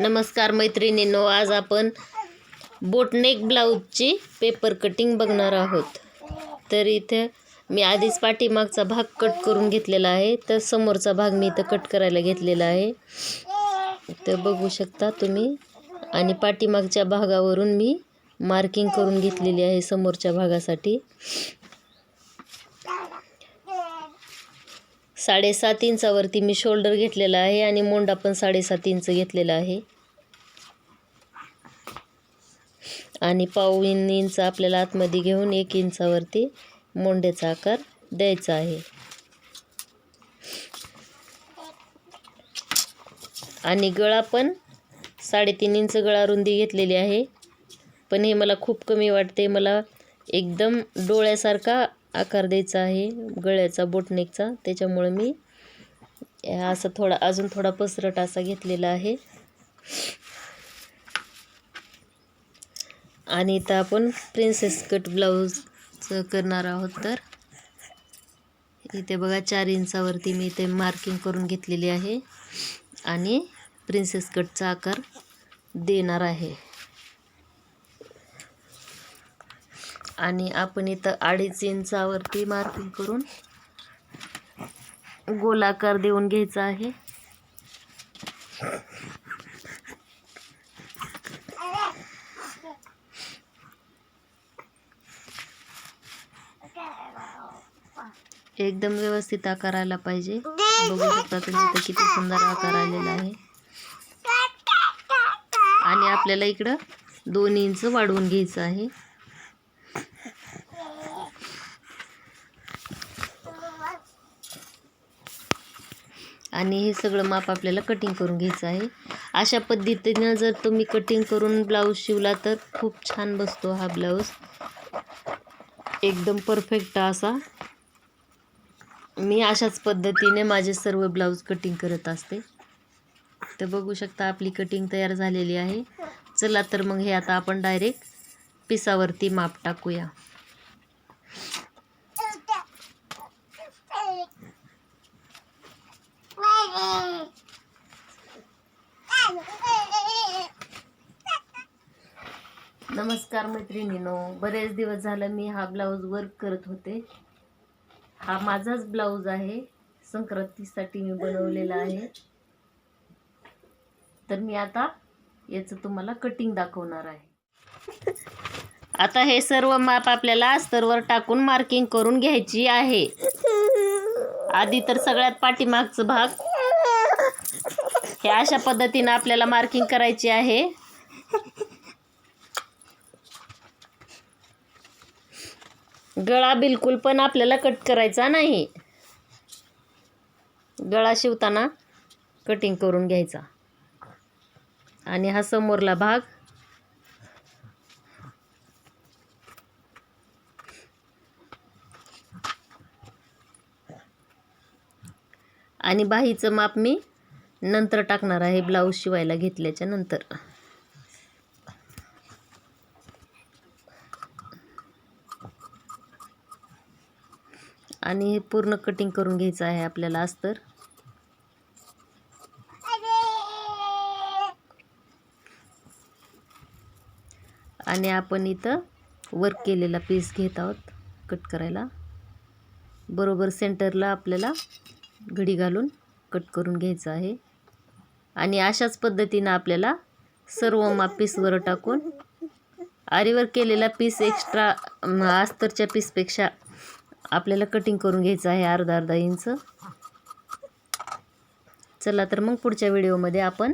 नमस्कार मैत्रिणींनो, आज आपण बोटनेक ब्लाऊजची पेपर कटिंग बघणार आहोत। तर इथे मी आधीच पाठीमागचा भाग कट करून घेतलेला आहे, तर समोरचा भाग मी इथं कट करायला घेतलेला आहे। तर बघू शकता तुम्ही, आणि पाठीमागच्या भागावरून मी मार्किंग करून घेतलेली आहे समोरच्या भागासाठी। 7.5 इंचावरती मी शोल्डर घेतलेला आहे आणि मोंडा पण 7.5 इंच घेतलेला आहे, आणि पाऊण इंच आपल्याला आतमध्ये घेऊन 1 इंचावरती मोंड्याचा आकार द्यायचा आहे। आणि गळा पण 3.5 इंच गळा रुंदी घेतलेली आहे, पण हे मला खूप कमी वाटते। मला एकदम डोळ्यासारखा आकार द्यायचा आहे गळ्याचा बोटनेकचा, त्याच्यामुळे मी असं अजून थोडा पसरट असा घेतलेला आहे। आणि इथं आपण प्रिन्सेस कट ब्लाऊज करणार आहोत। तर इथे बघा 4 इंचावरती मी इथे मार्किंग करून घेतलेली आहे आणि प्रिन्सेस कटचा आकार देणार आहे। आणि आपण इथं 2.5 इंचावरती मार्किंग करून गोलाकार देऊन घ्यायचा आहे। एकदम व्यवस्थित आकार आला पाहिजे। बघू शकता तुम्ही इथं किती सुंदर आकार आलेला आहे। आणि आपल्याला इकडं 2 इंच वाढवून घ्यायचं आहे। आणि हे सगळं माप आपल्याला कटिंग करून घ्यायचं आहे। अशा पद्धतीनं जर तुम्ही कटिंग करून ब्लाऊज शिवला तर खूप छान बसतो हा ब्लाऊज, एकदम परफेक्ट असा। मी अशाच पद्धतीने माझे सर्व ब्लाऊज कटिंग करत असते। तर बघू शकता आपली कटिंग तयार झालेली आहे। चला तर मग हे आता आपण डायरेक्ट पिसावरती माप टाकूया। नमस्कार मैत्रिणींनो, बरेच दिवस झालं मी हा ब्लाऊज वर्क करत होते। हा माझाच ब्लाऊज आहे, संक्रांतीसाठी मी बनवलेला आहे। तर मी आता याचं तुम्हाला कटिंग दाखवणार आहे। आता हे सर्व माप आपल्याला अस्तरवर टाकून मार्किंग करून घ्यायची आहे। आधी तर सगळ्यात पाठीमागचा भाग हे अशा पद्धतीने आपल्याला मार्किंग करायची आहे। गळा बिलकुल पण आपल्याला कट करायचा नाही, गळा शिवताना कटिंग करून घ्यायचा। आणि हा समोरला भाग आणि बाहीचं माप मी नंतर टाकणार आहे, ब्लाऊज शिवायला घेतल्याच्या नंतर। आणि हे पूर्ण कटिंग करून घ्यायचं आहे आपल्याला अस्तर। आणि आपण इथं वर्क केलेला पीस घेत आहोत कट करायला। बरोबर सेंटरला आपल्याला घडी घालून कट करून घ्यायचं आहे। आणि अशाच पद्धतीनं आपल्याला सर्व माप पीसवर टाकून आरीवर केलेला पीस एक्स्ट्रा अस्तरच्या पीसपेक्षा आपल्याला कटिंग करून घ्यायचं आहे अर्धा इंच। चला तर मग पुढच्या व्हिडिओमध्ये आपण